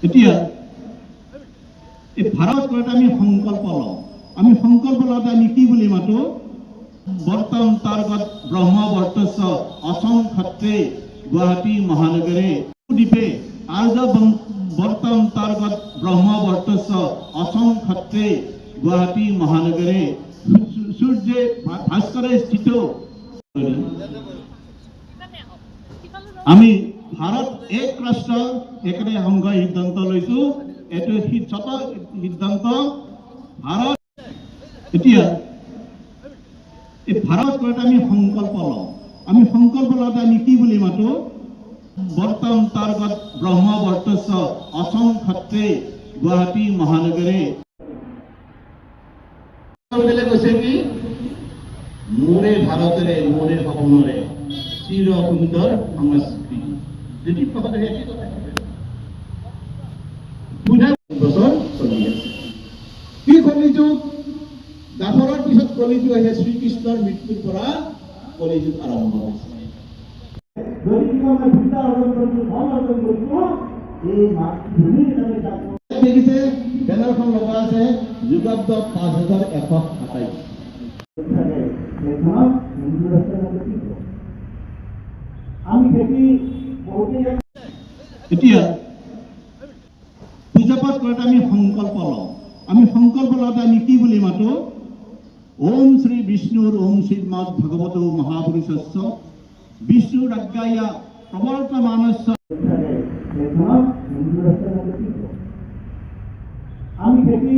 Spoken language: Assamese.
এতিয়া এই ভাৰত কৰাত আমি সংকল্প লওঁ। আমি সংকল্প লওঁতে আমি কি বুলি মাতো? বৰ্তন্তৰ্গত ব্ৰহ্ম বৰ্তস্য অসম ক্ষত্ৰে গুৱাহাটী মহানগৰে দ্বীপে আৰ্য বৰ্তন্তৰ্গত ব্ৰহ্ম বৰ্তস্য অসম ক্ষত্ৰে গুৱাহাটী মহানগরে সূর্যে ভাস্করে স্থিত। আমি ভারত এক রাষ্ট্র এখানে সংঘ সিদ্ধান্ত লৈছো। এটো শত সিদ্ধান্ত ভারত। এতিয়া এই ভারত কৰাত আমি সংকল্প লওঁ। আমি সংকল্প লওঁতে আমি কি বুলি মাতো? বৰ্তন্তৰ্গত ব্ৰহ্ম বৰ্তস্য অসম ক্ষত্ৰে গুৱাহাটী মহানগৰে কৈছে কি মোৰে ভাৰতৰে মোৰে সপোনৰে চিৰ সুন্দৰ সংস্কৃতি। যদি বছৰ চলি আছে কি কলিযুগ দাপৰৰ পিছত কলিযুগ আহে। শ্ৰীকৃষ্ণৰ মৃত্যুৰ পৰা কলিযুগ আৰম্ভ হৈছে। যদি কিবা ভিতা অৰ্জন কৰিছো ধন অৰ্জন কৰিছো এই মাতৃভূমিৰ কাৰণে দেখিছে বেনাৰখন লগা আছে যুগাব্দ 5127। আমি খেতি এতিয়া পূজা পাঠ কৰাত আমি সংকল্প লওঁ। আমি সংকল্প লওঁতে আমি কি বুলি মাতো? ওম শ্ৰী বিষ্ণুৰ ওম শ্ৰীমদ ভগৱতো মহাপুৰুষস্য বিষ্ণুৰ আজ্ঞায়া প্ৰৱৰ্তমানস্য। আমি খেতি